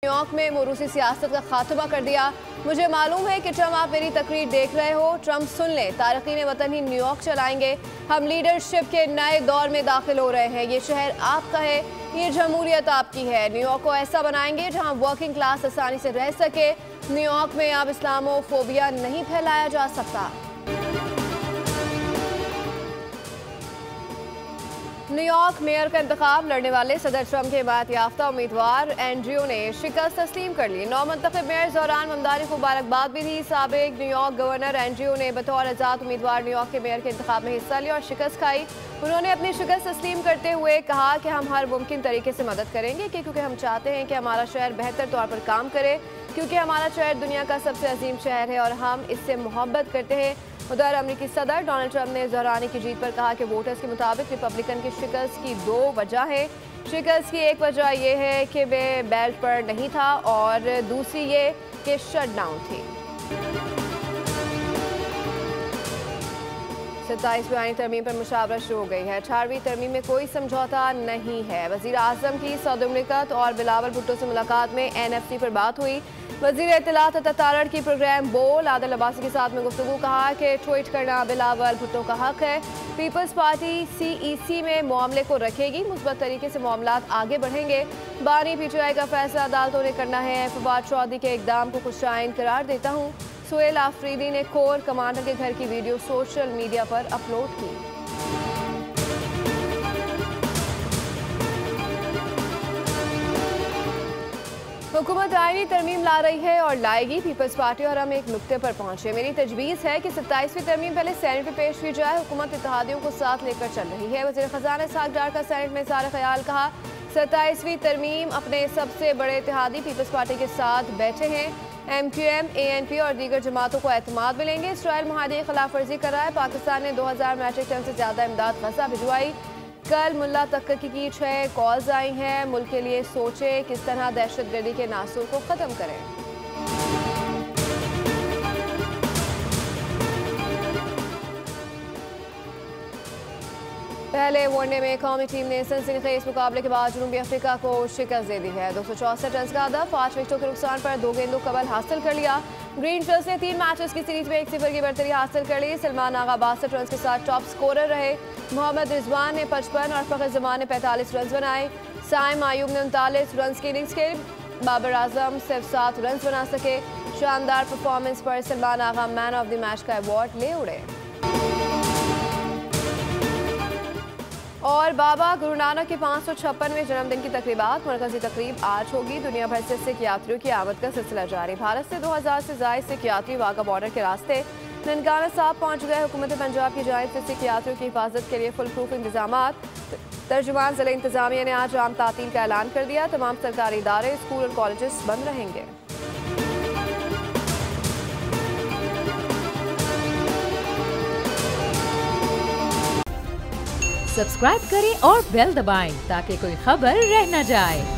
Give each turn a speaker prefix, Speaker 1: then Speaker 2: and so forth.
Speaker 1: New York में मोरूसी सियासत का खात्मा कर दिया। मुझे मालूम है कि ट्रम्प आप मेरी तकरीर देख रहे हो। ट्रम्प सुन ले, तारकीन वतन ही न्यूयॉर्क चलाएंगे। हम लीडरशिप के नए दौर में दाखिल हो रहे हैं। ये शहर आपका है, ये जमहूरियत आपकी है। न्यूयॉर्क को ऐसा बनाएंगे जहां वर्किंग क्लास आसानी से रह सके। न्यूयॉर्क में अब इस्लामोफोबिया नहीं फैलाया जा सकता। न्यूयॉर्क मेयर का इंतखाब लड़ने वाले सदर ट्रम्प के हिमायत याफ्ता उम्मीदवार एंड्रयू ने शिकस्त तस्लीम कर ली। नौ मुंतखब मेयर दौरान ममदानी को मुबारकबाद भी दी। साबिक न्यूयॉर्क गवर्नर एंड्रयू ने बतौर आज़ाद उम्मीदवार न्यूयॉर्क के मेयर के इंतखाब में हिस्सा लिया और शिकस्त खाई। उन्होंने अपनी शिकस्त तस्लीम करते हुए कहा कि हम हर मुमकिन तरीके से मदद करेंगे क्योंकि हम चाहते हैं कि हमारा शहर बेहतर तौर पर काम करे, क्योंकि हमारा शहर दुनिया का सबसे अजीम शहर है और हम इससे मोहब्बत करते हैं। उधर अमेरिकी सदर डोनाल्ड ट्रंप ने ज़हरानी की जीत पर कहा कि वोटर्स के मुताबिक रिपब्लिकन की शिकस्त की दो वजह है। शिकस्त की एक वजह यह है कि वे बेल्ट पर नहीं था और दूसरी ये कि शटडाउन थी। 27वीं आईनी तरमीम पर मुशावरत शुरू हो गई है। 18वीं तरमीम में कोई समझौता नहीं है। वज़ीर आज़म की सऊदी मुमलिकत और बिलावल भुट्टो से मुलाकात में NFC पर बात हुई। वज़ीर इत्तलात तारड़ की प्रोग्राम बोल आदिल अब्बासी के साथ में गुफ्तगू, कहा कि ट्वीट करना बिलावल भुट्टो का हक है। पीपल्स पार्टी CEC में मामले को रखेगी, मुस्बत तरीके से मामलात आगे बढ़ेंगे। बानी PTI का फैसला अदालतों ने करना है। फवाद चौधरी के इकदाम को खुशाइन करार देता हूँ। सुहेल आफरीदी ने कोर कमांडर के घर की वीडियो सोशल मीडिया पर अपलोड की। हुकूमत आईनी तरमीम ला रही है और लाएगी। पीपल्स पार्टी और हम एक नुक्ते पर पहुंचे। मेरी तजवीज़ है कि 27वीं तरमीम पहले सेनेट में पेश की जाए। हुकूमत इत्तेहादियों को साथ लेकर चल रही है। वज़ीर ख़ज़ाना इसहाक़ डार का सेनेट में इज़हार ख्याल, कहा 27वीं तरमीम अपने सबसे बड़े इत्तेहादी पीपल्स पार्टी के साथ बैठे हैं। MQM, ANP और दीगर जमातों को एतमाद मिलेंगे। इसराइल मुआहदे की खिलाफ वर्जी कर रहा है। पाकिस्तान ने 2000 मैट्रिक टन से ज़्यादा इमदाद गज़ा भिजवाई। कल मुल्ला तक की 6 कॉल्स आई हैं। मुल्क के लिए सोचे किस तरह दहशतगर्दी के नासूर को ख़त्म करें। पहले वनडे में कौमी टीम ने सनसनीखेज मुकाबले के बाद जनूबी अफ्रीका को शिकस्त दे दी है। 264 रन का हदफ, 5 विकेटों के नुकसान पर 2 गेंदों कबल हासिल कर लिया। ग्रीन शिल्ड्स ने 3 मैचेस की सीरीज में 1-0 की बढ़तरी हासिल कर ली। सलमान आगा 62 रन के साथ टॉप स्कोरर रहे। मोहम्मद रिजवान ने 55 और फ़खर जमान ने 45 रन बनाए। साइम आयूब ने 39 रन की इनिंग्स खेली। बाबर आजम सिर्फ 7 रन बना सके। शानदार परफॉर्मेंस पर सलमान आगा मैन ऑफ द मैच का अवार्ड ले उड़े। और बाबा गुरु नानक के 556वें जन्मदिन की तकरीबात, मरकजी तकरीब आज होगी। दुनिया भर से सिख यात्रियों की आमद का सिलसिला जारी। भारत से 2000 से ज़ायद सिख यात्री वाघा बॉर्डर के रास्ते ननकाना साहब पहुँच गए। हुकूमत पंजाब की जानिब से सिख यात्रियों की हिफाजत के लिए फुल प्रूफ इंतजाम। तर्जुमान ज़िला इंतजामिया ने आज आम तातील का ऐलान कर दिया। तमाम सरकारी इदारे, स्कूल और कॉलेजेस बंद रहेंगे।
Speaker 2: सब्सक्राइब करें और बेल दबाएं ताकि कोई खबर रह न जाए।